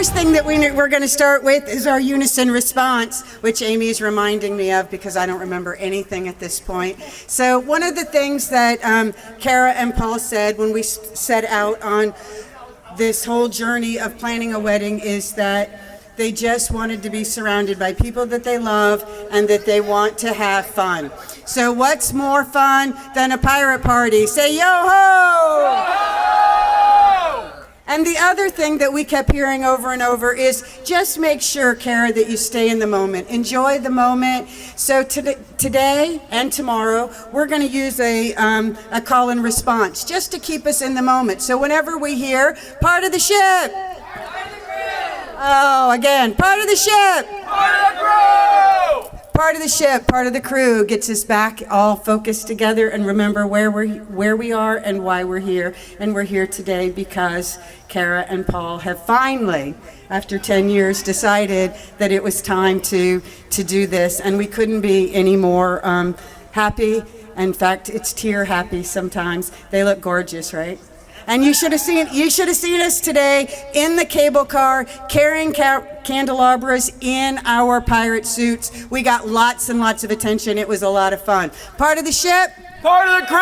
first thing that we're going to start with is our unison response, which Amy is reminding me of because I don't remember anything at this point. So one of the things that Kara and Paul said when we set out on this whole journey of planning a wedding is that they just wanted to be surrounded by people that they love and that they want to have fun. So what's more fun than a pirate party? Say yo-ho! Yo-ho! And the other thing that we kept hearing over and over is just make sure, Kara, that you stay in the moment. Enjoy the moment. So today and tomorrow, we're going to use a call and response just to keep us in the moment. So whenever we hear, part of the ship. Oh, again, part of the ship. Part of the crew. Part of the ship, part of the crew gets us back all focused together and remember where we are and why we're here. And we're here today because Kara and Paul have finally, after 10 years, decided that it was time to do this. And we couldn't be any more happy. In fact, it's tear happy sometimes. They look gorgeous, right? And you should have seen us today in the cable car carrying candelabras in our pirate suits. We got lots and lots of attention. It was a lot of fun. Part of the ship? Part of the crew!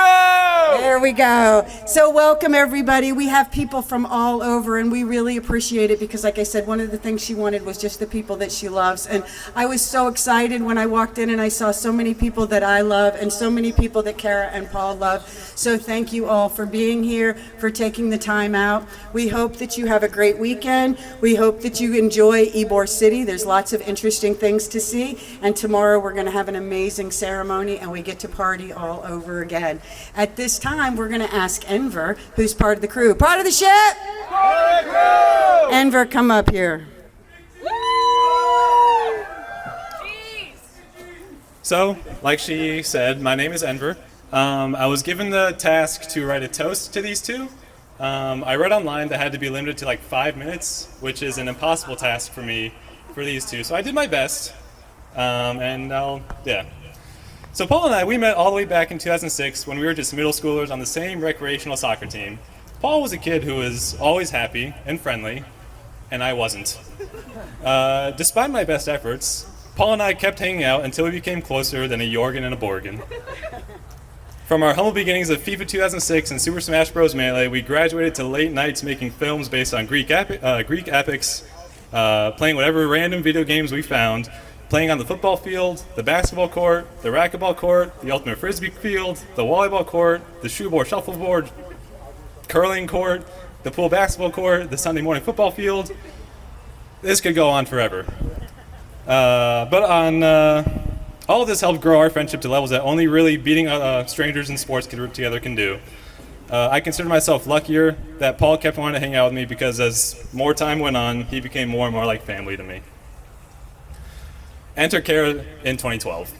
There we go. So welcome everybody. We have people from all over and we really appreciate it because like I said, one of the things she wanted was just the people that she loves. And I was so excited when I walked in and I saw so many people that I love and so many people that Kara and Paul love. So thank you all for being here, for taking the time out. We hope that you have a great weekend. We hope that you enjoy Ybor City. There's lots of interesting things to see. And tomorrow we're going to have an amazing ceremony and we get to party all over again. At this time, we're going to ask Enver, who's part of the crew. Part of the ship? Part of the crew! Enver, come up here. So, like she said, my name is Enver. I was given the task to write a toast to these two. I read online that had to be limited to like 5 minutes, which is an impossible task for me for these two. So I did my best, So Paul and I, we met all the way back in 2006 when we were just middle schoolers on the same recreational soccer team. Paul was a kid who was always happy and friendly, and I wasn't. Despite my best efforts, Paul and I kept hanging out until we became closer than a Jorgen and a Borgen. From our humble beginnings of FIFA 2006 and Super Smash Bros. Melee, we graduated to late nights making films based on Greek epics, playing whatever random video games we found, playing on the football field, the basketball court, the racquetball court, the ultimate frisbee field, the volleyball court, the shoeboard shuffleboard, curling court, the pool basketball court, the Sunday morning football field. This could go on forever. All of this helped grow our friendship to levels that only really beating strangers in sports together can do. I consider myself luckier that Paul kept wanting to hang out with me because as more time went on, he became more and more like family to me. Enter Kara in 2012.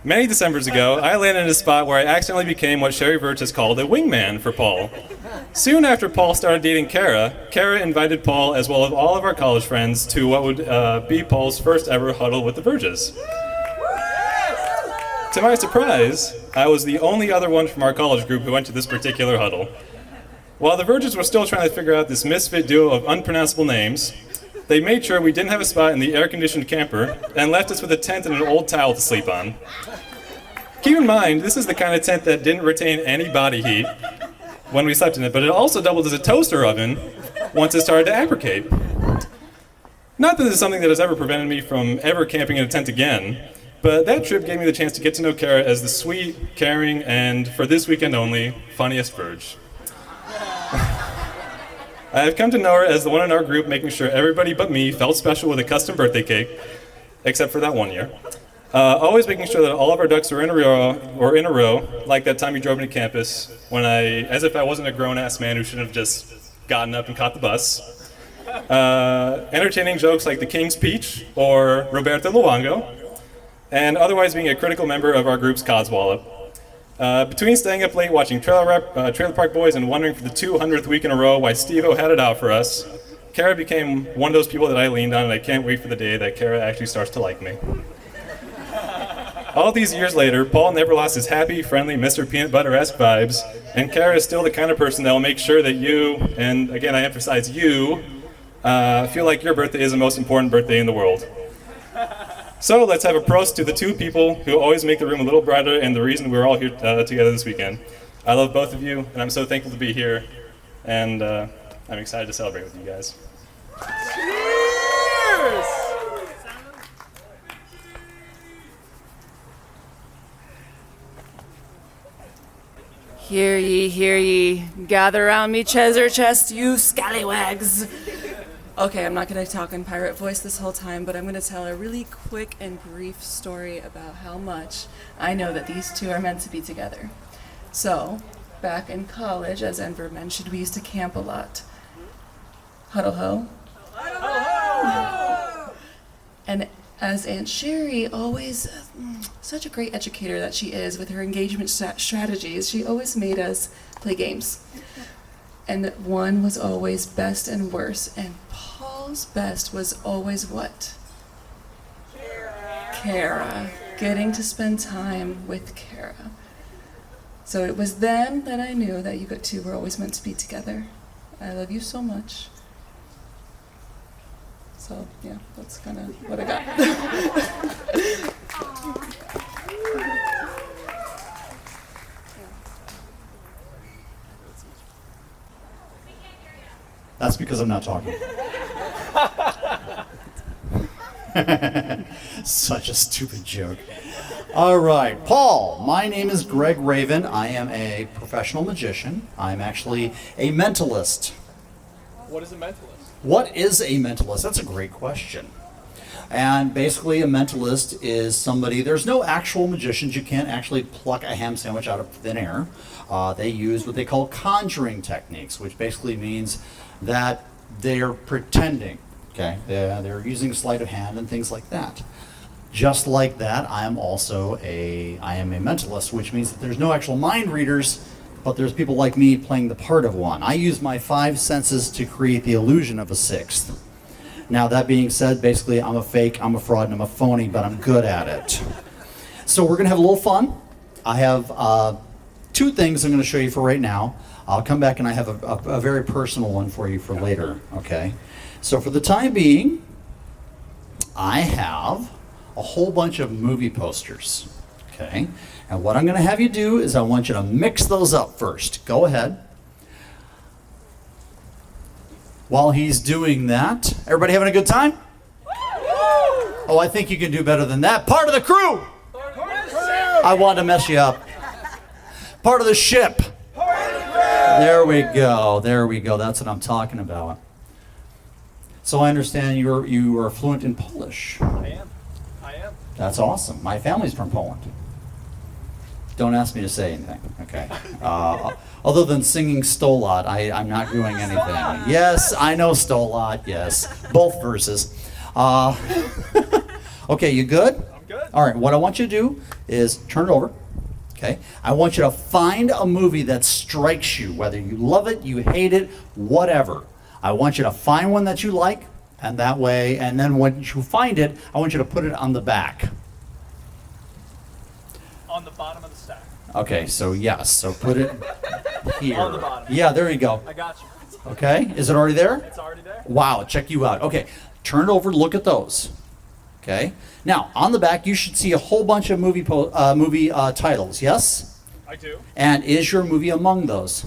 Many Decembers ago, I landed in a spot where I accidentally became what Sherry Virch has called a wingman for Paul. Soon after Paul started dating Kara, Kara invited Paul, as well as all of our college friends, to what would be Paul's first ever huddle with the Virges. To my surprise, I was the only other one from our college group who went to this particular huddle. While the Virges were still trying to figure out this misfit duo of unpronounceable names, they made sure we didn't have a spot in the air-conditioned camper and left us with a tent and an old towel to sleep on. Keep in mind, this is the kind of tent that didn't retain any body heat when we slept in it, but it also doubled as a toaster oven once it started to abricate. Not that this is something that has ever prevented me from ever camping in a tent again, but that trip gave me the chance to get to know Kara as the sweet, caring, and, for this weekend only, funniest Virge. I have come to know her as the one in our group making sure everybody but me felt special with a custom birthday cake, except for that one year. Always making sure that all of our ducks were in a row, like that time you drove me to campus, as if I wasn't a grown-ass man who should have just gotten up and caught the bus. Entertaining jokes like the King's Peach or Roberto Luongo, and otherwise being a critical member of our group's codswallop. Between staying up late watching Trailer Park Boys and wondering for the 200th week in a row why Steve-O had it out for us, Kara became one of those people that I leaned on, and I can't wait for the day that Kara actually starts to like me. All these years later, Paul never lost his happy, friendly, Mr. Peanut Butter-esque vibes, and Kara is still the kind of person that will make sure that you, and again I emphasize you, I feel like your birthday is the most important birthday in the world. So let's have a prost to the two people who always make the room a little brighter and the reason we're all here together this weekend. I love both of you, and I'm so thankful to be here, and I'm excited to celebrate with you guys. Cheers! Hear ye, gather round me, Chesser chest, you scallywags. Okay, I'm not going to talk in pirate voice this whole time, but I'm going to tell a really quick and brief story about how much I know that these two are meant to be together. So, back in college, as Enver mentioned, we used to camp a lot. Huddle ho. And as Aunt Sherry, always such a great educator that she is with her engagement strategies, she always made us play games. And one was always best and worst, and Paul's best was always what? Kara. Getting to spend time with Kara. So it was then that I knew that you two were always meant to be together. I love you so much. So, yeah, that's kind of what I got. That's because I'm not talking. Such a stupid joke. All right, Paul, my name is Greg Raven. I am a professional magician. I'm actually a mentalist. What is a mentalist? What is a mentalist? That's a great question. And basically a mentalist is somebody, there's no actual magicians. You can't actually pluck a ham sandwich out of thin air. They use what they call conjuring techniques, which basically means that they're pretending, okay? They're using sleight of hand and things like that. Just like that, I am a mentalist, which means that there's no actual mind readers, but there's people like me playing the part of one. I use my 5 senses to create the illusion of a sixth. Now, that being said, basically, I'm a fake, I'm a fraud, and I'm a phony, but I'm good at it. So we're gonna have a little fun. I have 2 things I'm gonna show you for right now. I'll come back and I have a very personal one for you for later, okay? So for the time being, I have a whole bunch of movie posters, okay? And what I'm going to have you do is I want you to mix those up first. Go ahead. While he's doing that, everybody having a good time? Oh, I think you can do better than that. Part of the crew! I want to mess you up. Part of the ship. There we go. There we go. That's what I'm talking about. So I understand you are fluent in Polish. I am. That's awesome. My family's from Poland. Don't ask me to say anything, okay? Other than singing Stolat, I'm not doing anything. Yes, I know Stolat, yes. Both verses. Okay, you good? I'm good. All right, what I want you to do is turn it over, okay? I want you to find a movie that strikes you, whether you love it, you hate it, whatever. I want you to find one that you like, and that way, and then when you find it, I want you to put it on the back. On the bottom of the stack. Okay, so yes, so put it here. On the bottom. Yeah, there you go. I got you. Okay, is it already there? It's already there. Wow, check you out. Okay, turn it over, look at those. Okay, now on the back you should see a whole bunch of movie titles, yes? I do. And is your movie among those?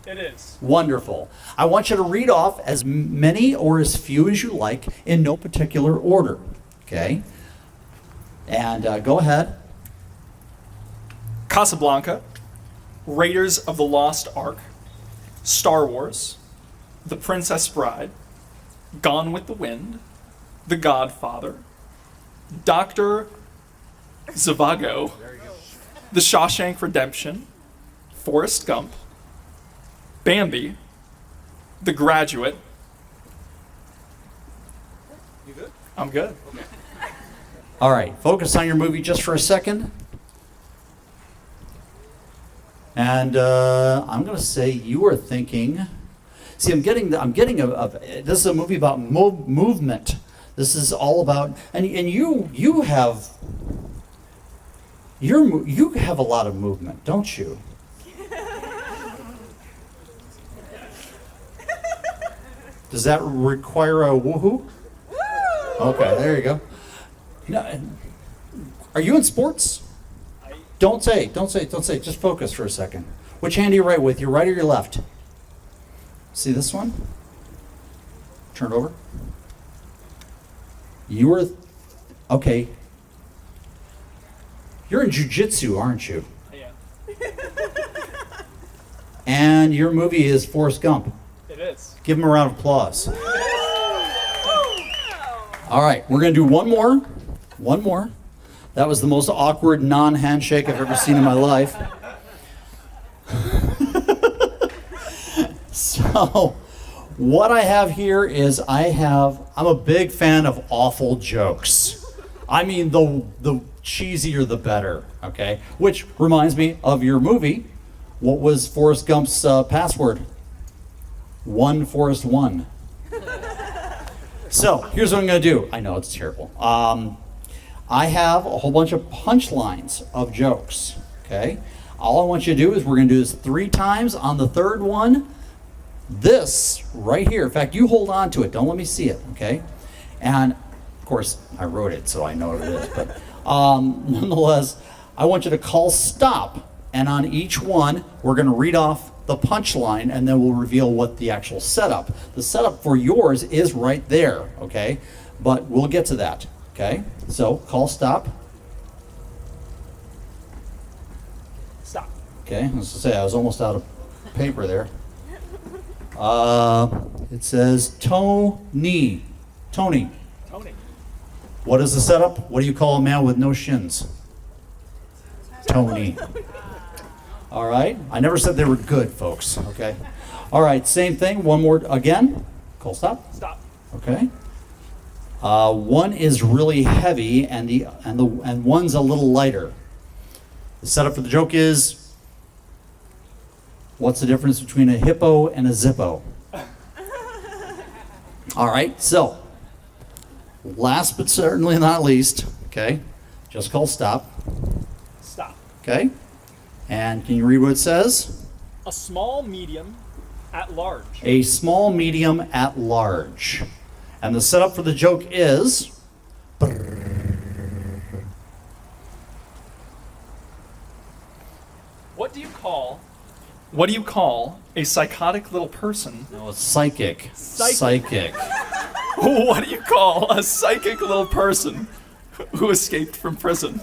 It is. Wonderful. I want you to read off as many or as few as you like in no particular order. Okay? And go ahead. Casablanca, Raiders of the Lost Ark, Star Wars, The Princess Bride, Gone with the Wind, The Godfather, Dr. Zhivago, The Shawshank Redemption, Forrest Gump, Bambi, The Graduate. You good? I'm good. All right, focus on your movie just for a second. And I'm going to say you are thinking. See, I'm getting this is a movie about movement. This is all about, and you have a lot of movement, don't you? Does that require a woohoo? Okay, there you go. No, are you in sports? Don't say. Just focus for a second. Which hand do you write with? Your right or your left? See this one? Turn it over. You were, okay. You're in jiu-jitsu, aren't you? Yeah. And your movie is Forrest Gump. It is. Give him a round of applause. All right, we're going to do one more. One more. That was the most awkward non-handshake I've ever seen in my life. So, what I have here is I'm a big fan of awful jokes. I mean, the cheesier the better, okay? Which reminds me of your movie. What was Forrest Gump's password? One Forrest One. So, here's what I'm going to do. I know it's terrible. I have a whole bunch of punchlines of jokes, okay? All I want you to do is we're going to do this 3 times. On the third one, this right here. In fact, you hold on to it. Don't let me see it, okay? And, of course, I wrote it, so I know what it is. But nonetheless, I want you to call stop. And on each one, we're going to read off the punchline, and then we'll reveal what the actual setup. The setup for yours is right there, okay? But we'll get to that, okay? So, call stop. Stop. Okay, let's just say I was almost out of paper there. It says Tony. Tony. Tony. What is the setup? What do you call a man with no shins? Tony. All right. I never said they were good, folks. Okay. All right. Same thing. One more again. Call stop. Stop. Okay. One is really heavy, and one's a little lighter. The setup for the joke is. What's the difference between a hippo and a zippo? All right, so last but certainly not least, okay, just call stop. Stop. Okay, and can you read what it says? A small medium at large. A small medium at large. And the setup for the joke is. What do you call a psychotic little person? No, it's psychic. Psychic. What do you call a psychic little person who escaped from prison?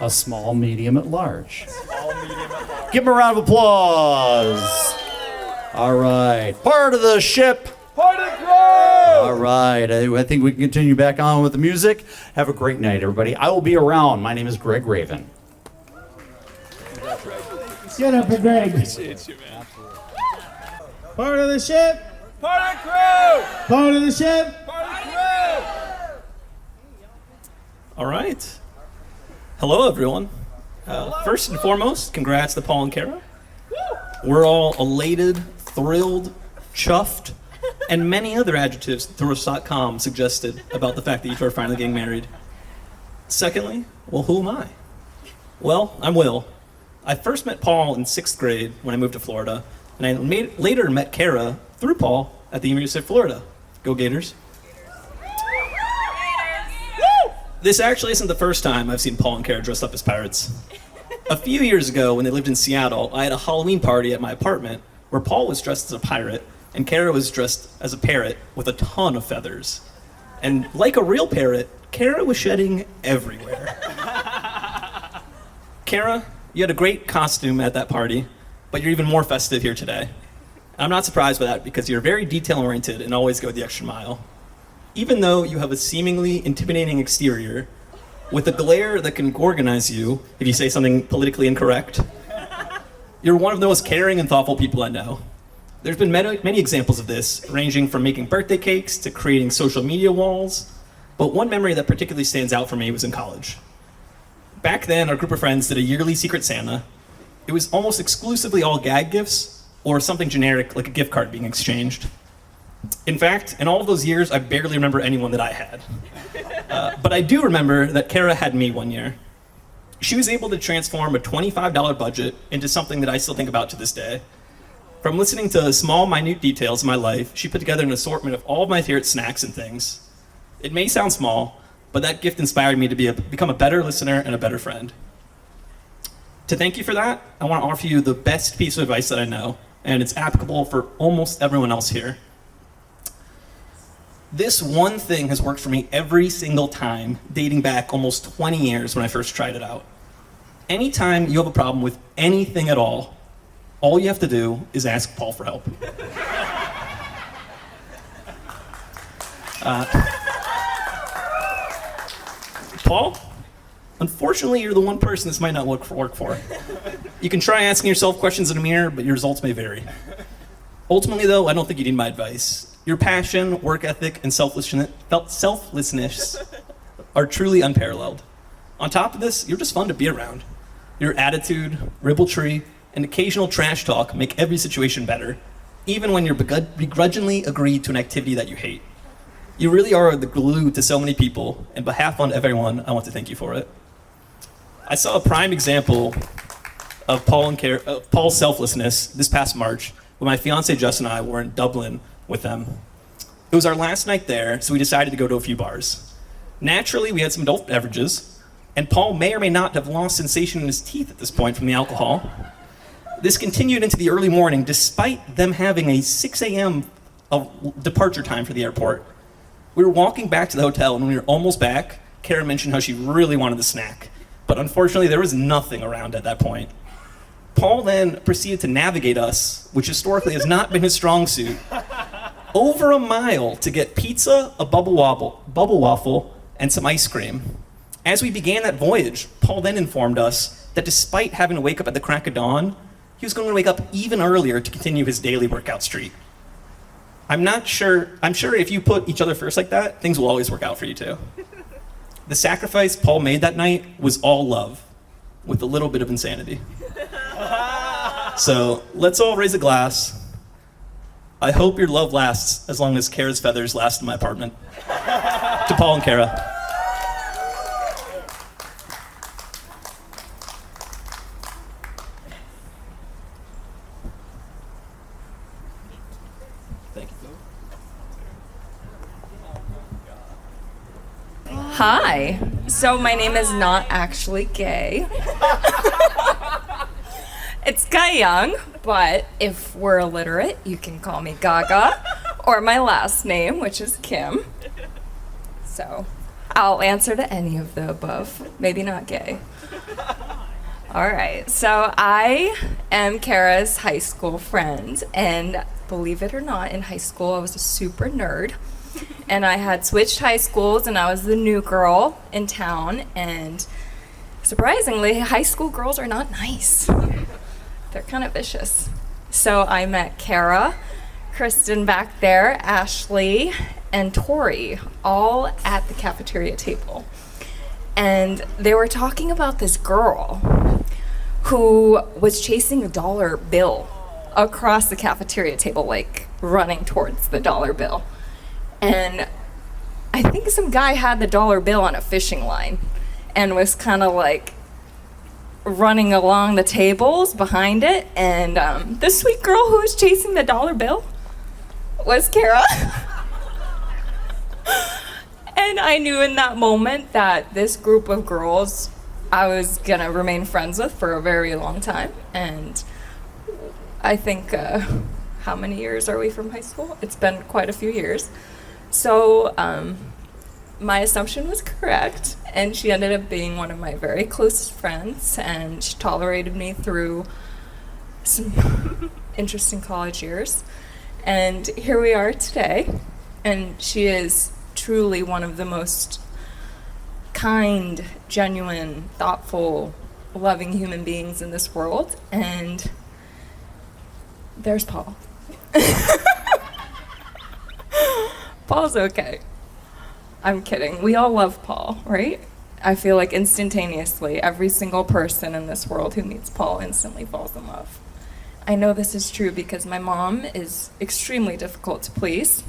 A small medium at large. Small medium at large. Give him a round of applause. All right. Part of the ship. Part of the crew! All right. I think we can continue back on with the music. Have a great night, everybody. I will be around. My name is Greg Raven. Get up for Greg. Appreciate you, man. Part of the ship. Part of the crew! Part of the ship. Part of the crew! All right. Hello, everyone. First and foremost, congrats to Paul and Kara. We're all elated, thrilled, chuffed, and many other adjectives Thrust.com suggested about the fact that you two are finally getting married. Secondly, well, who am I? Well, I'm Will. I first met Paul in 6th grade when I moved to Florida, and I later met Kara through Paul at the University of Florida. Go Gators. This actually isn't the first time I've seen Paul and Kara dressed up as pirates. A few years ago, when they lived in Seattle, I had a Halloween party at my apartment where Paul was dressed as a pirate and Kara was dressed as a parrot with a ton of feathers. And like a real parrot, Kara was shedding everywhere. Kara, you had a great costume at that party, but you're even more festive here today. And I'm not surprised by that because you're very detail-oriented and always go the extra mile. Even though you have a seemingly intimidating exterior, with a glare that can organize you if you say something politically incorrect, you're one of the most caring and thoughtful people I know. There's been many examples of this, ranging from making birthday cakes to creating social media walls, but one memory that particularly stands out for me was in college. Back then, our group of friends did a yearly Secret Santa. It was almost exclusively all gag gifts or something generic like a gift card being exchanged. In fact, in all of those years, I barely remember anyone that I had. But I do remember that Kara had me one year. She was able to transform a $25 budget into something that I still think about to this day. From listening to small, minute details of my life, she put together an assortment of all of my favorite snacks and things. It may sound small, but that gift inspired me to become a better listener and a better friend. To thank you for that, I want to offer you the best piece of advice that I know, and it's applicable for almost everyone else here. This one thing has worked for me every single time, dating back almost 20 years when I first tried it out. Anytime you have a problem with anything at all you have to do is ask Paul for help. Paul, unfortunately, you're the one person this might not work for. You can try asking yourself questions in a mirror, but your results may vary. Ultimately, though, I don't think you need my advice. Your passion, work ethic, and selflessness are truly unparalleled. On top of this, you're just fun to be around. Your attitude, ribaldry, and occasional trash talk make every situation better, even when you're begrudgingly agreed to an activity that you hate. You really are the glue to so many people, and on behalf of everyone, I want to thank you for it. I saw a prime example of Paul's selflessness this past March when my fiance Jess and I were in Dublin with them. It was our last night there, so we decided to go to a few bars. Naturally, we had some adult beverages, and Paul may or may not have lost sensation in his teeth at this point from the alcohol. This continued into the early morning, despite them having a 6 a.m. departure time for the airport. We were walking back to the hotel, and when we were almost back, Kara mentioned how she really wanted the snack, but unfortunately there was nothing around at that point. Paul then proceeded to navigate us, which historically has not been his strong suit, over a mile to get pizza, a bubble waffle, and some ice cream. As we began that voyage, Paul then informed us that despite having to wake up at the crack of dawn, he was going to wake up even earlier to continue his daily workout streak. I'm sure if you put each other first like that, things will always work out for you too. The sacrifice Paul made that night was all love, with a little bit of insanity. So let's all raise a glass. I hope your love lasts as long as Kara's feathers last in my apartment. To Paul and Kara. Thank you. Hi. So my name is not actually gay. It's 𝐒𝐢𝐤𝐞, but if we're illiterate, you can call me Gaga, or my last name, which is Kim. So I'll answer to any of the above, maybe not gay. All right, so I am Kara's high school friend, and believe it or not, in high school I was a super nerd, and I had switched high schools, and I was the new girl in town, and surprisingly, high school girls are not nice. They're kind of vicious. So I met Kara, Kristen back there, Ashley, and Tori, all at the cafeteria table. And they were talking about this girl who was chasing a dollar bill across the cafeteria table, like running towards the dollar bill. And I think some guy had the dollar bill on a fishing line and was kind of like running along the tables behind it, and the sweet girl who was chasing the dollar bill was Kara. And I knew in that moment that this group of girls I was gonna remain friends with for a very long time, and I think, how many years are we from high school? It's been quite a few years. So my assumption was correct, and she ended up being one of my very close friends, and she tolerated me through some interesting college years. And here we are today, and she is truly one of the most kind, genuine, thoughtful, loving human beings in this world. And there's Paul. Paul's okay. I'm kidding. We all love Paul, right? I feel like instantaneously, every single person in this world who meets Paul instantly falls in love. I know this is true because my mom is extremely difficult to please,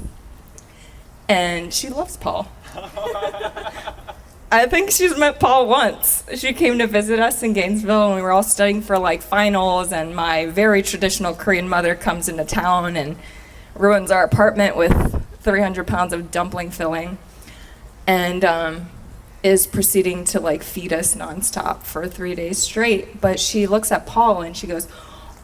and she loves Paul. I think she's met Paul once. She came to visit us in Gainesville, and we were all studying for like finals, and my very traditional Korean mother comes into town and ruins our apartment with 300 pounds of dumpling filling, and is proceeding to like feed us nonstop for 3 days straight. But she looks at Paul and she goes,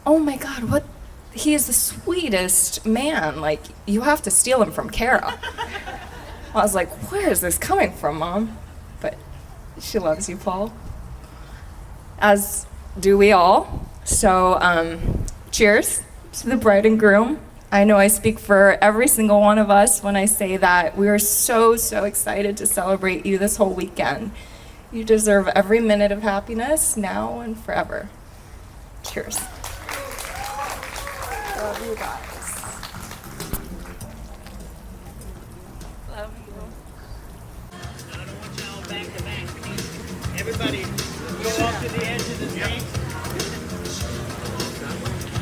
"Oh my God, what? He is the sweetest man. Like, you have to steal him from Kara." I was like, "Where is this coming from, Mom?" But she loves you, Paul. As do we all. So, cheers to the bride and groom. I know I speak for every single one of us when I say that we are so, so excited to celebrate you this whole weekend. You deserve every minute of happiness now and forever. Cheers. Love you guys. Love you. I don't want y'all back to back. Everybody go off to the edge of the street.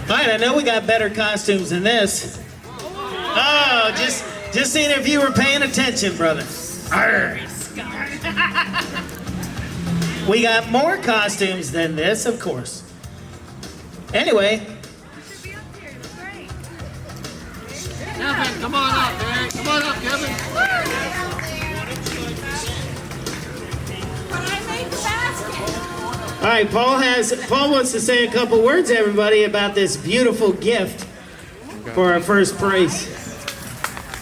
All right, I know we got better costumes than this. Oh, just seeing if you were paying attention, brother. Arr. We got more costumes than this, of course. Anyway. Kevin, come on up, man. Come on up, Kevin. All right, Paul wants to say a couple words, everybody, about this beautiful gift for our first prize.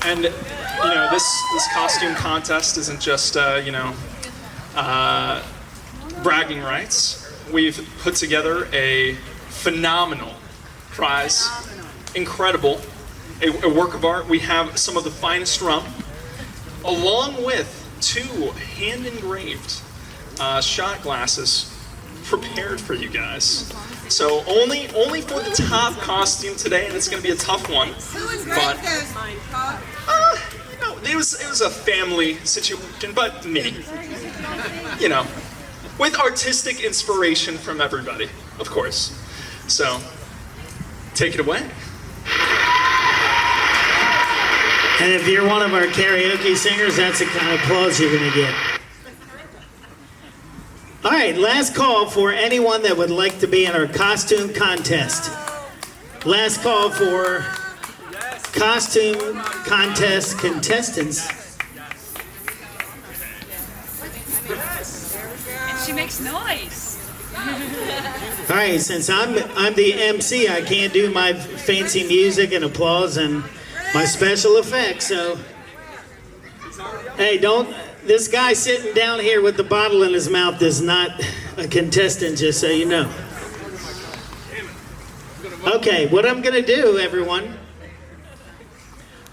And this costume contest isn't just bragging rights. We've put together a phenomenal prize, incredible, a work of art. We have some of the finest rum, along with 2 hand-engraved shot glasses prepared for you guys. So only for the top costume today, and it's going to be a tough one. Who was But those, Paul? it was a family situation, but me. With artistic inspiration from everybody, of course. So take it away. And if you're one of our karaoke singers, that's the kind of applause you're going to get. All right, last call for anyone that would like to be in our costume contest. Last call for costume contest contestants. And she makes noise. All right, since I'm the MC, I can't do my fancy music and applause and my special effects, so hey, this guy sitting down here with the bottle in his mouth is not a contestant, just so you know. Okay, what I'm gonna do, everyone,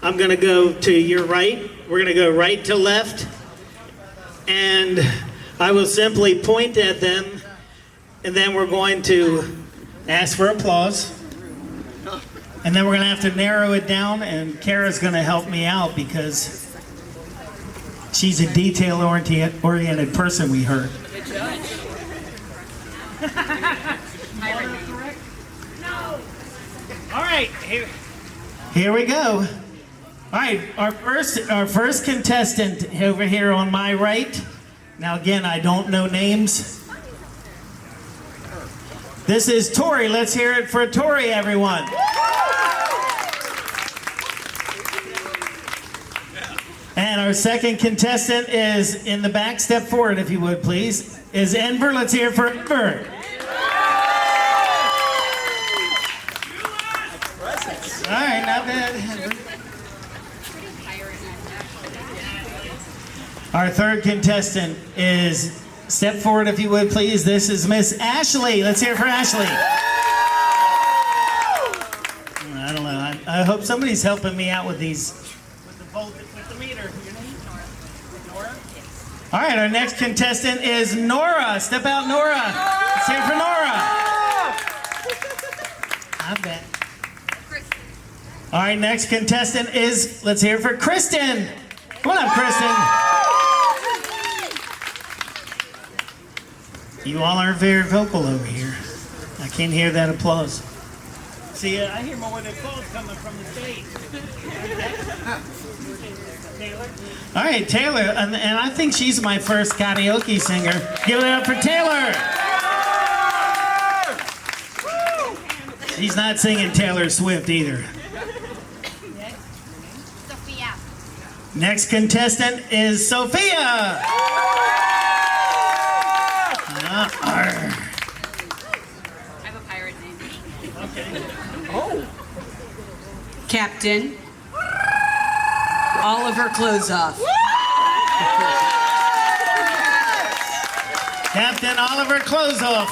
I'm gonna go to your right. We're gonna go right to left, and I will simply point at them, and then we're going to ask for applause. And then we're gonna have to narrow it down, and Kara's gonna help me out because she's a detail-oriented person, we heard. All right, here we go. All right, our first contestant over here on my right. Now again, I don't know names. This is Tori. Let's hear it for Tori, everyone. And our second contestant is in the back. Step forward, if you would, please. Is Ybor. Let's hear it for Ybor. All right, not bad. Our third contestant is, step forward, if you would, please. This is Miss Ashley. Let's hear it for Ashley. I don't know. I hope somebody's helping me out with these. With the meter. Nora? All right, our next contestant is Nora. Step out, Nora. Let's hear it for Nora. I bet. All right, next contestant is, let's hear it for Kristen. Come on up, Kristen. You all are very vocal over here. I can't hear that applause. See, I hear more of the applause coming from the stage. All right, Taylor, and I think she's my first karaoke singer. Give it up for Taylor. She's not singing Taylor Swift either. Sophia. Next contestant is Sophia. I have a pirate name. Captain. All of her clothes off. Captain Oliver Clothes Off.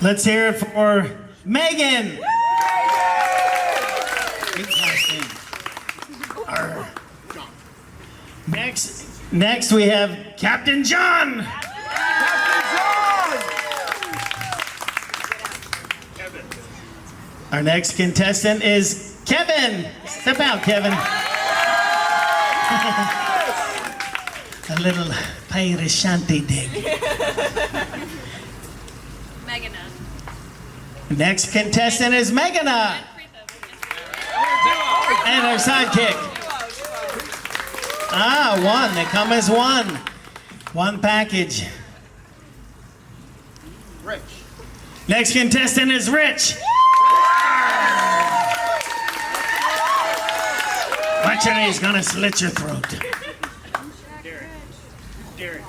Let's hear it for Megan. Next we have Captain John. Our next contestant is Kevin. Step out, Kevin. A little pirate shanty dig. Megana. Next contestant is Megana. And our sidekick. Ah, one. They come as one. One package. Rich. Next contestant is Rich. Watch it, he's gonna slit your throat. Derek.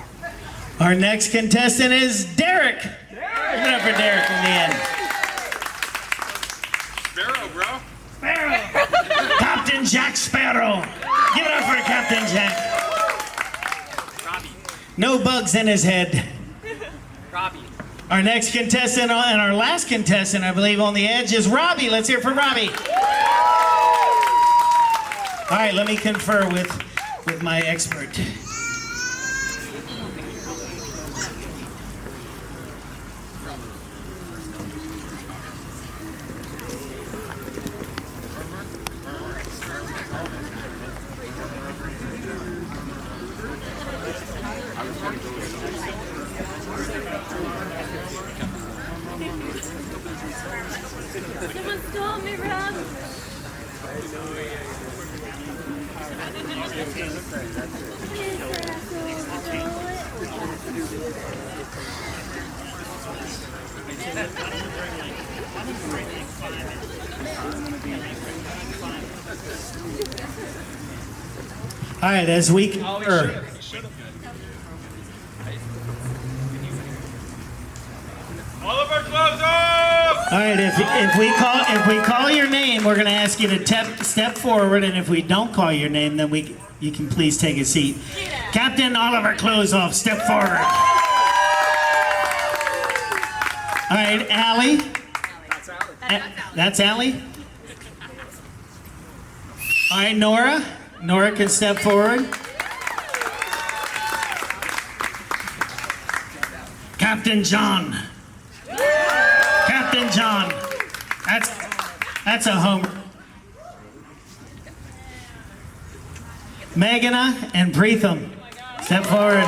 Our next contestant is Derek. Give it up for Derek in the end. Sparrow, bro. Sparrow. Captain Jack Sparrow. Give it up for Captain Jack. Robbie. No bugs in his head. Robbie. Our next contestant and our last contestant, I believe, on the edge is Robbie. Let's hear it for Robbie. All right, let me confer with my expert. Someone stole me, Rob. All right, as we All of our clothes off! all right, if we call your name, we're going to ask you to step forward, and if we don't call your name, then you can please take a seat. Captain Oliver Clothes Off, step forward. All right, Allie. That's Allie. All right, Nora. Nora can step forward. Captain John. Captain John. That's a homer. Meghana and Preetham, step forward.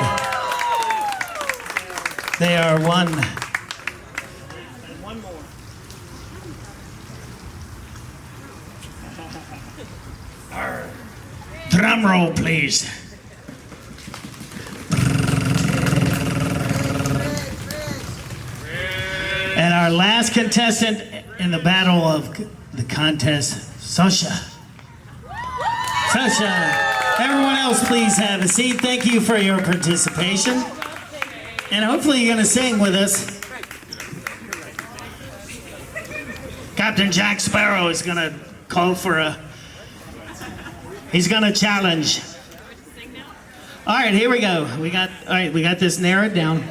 They are one. And one more. Drum roll, please. And our last contestant in the battle of the contest, Sasha. Sasha. Everyone else, please have a seat. Thank you for your participation. And hopefully you're going to sing with us. Captain Jack Sparrow is going to call for he's going to challenge. All right, here we go. We got this narrowed down.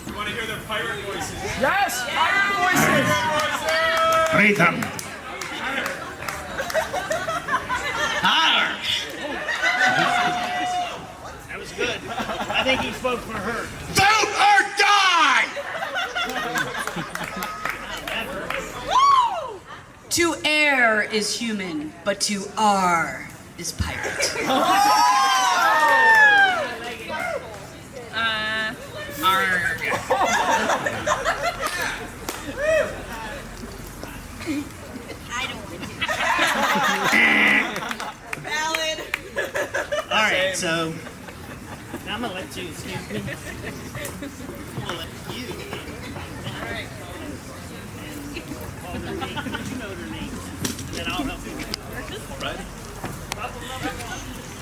You want to hear their pirate voices? Yes! Pirate voices! Read them. That was good. I think he spoke for her. Vote or die! To err is human, but to R is pirate. so I'm gonna let you. Excuse me. I'm gonna let you. All right. Call their name. You know their names, and then I'll help you.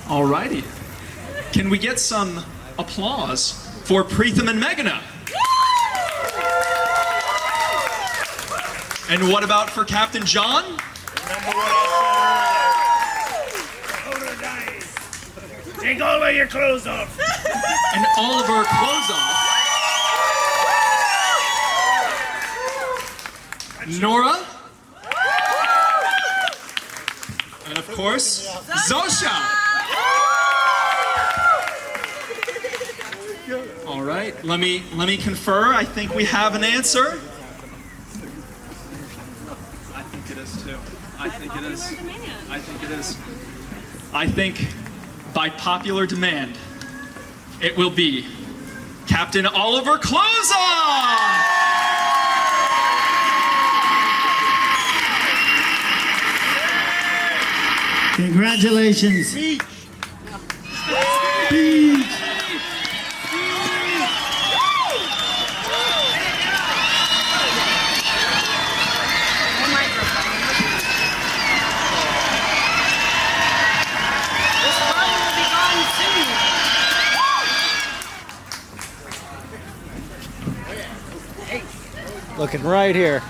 Alrighty. Can we get some applause for Preetham and Meghna? And what about for Captain John? Take all of your clothes off. And all of our clothes off. Nora. And of course, Zosha. All right, let me confer. I think we have an answer. I think it is too. I think it is. I think it is. I think by popular demand, it will be Captain Oliver Close-On! Congratulations. Speech. Looking right here.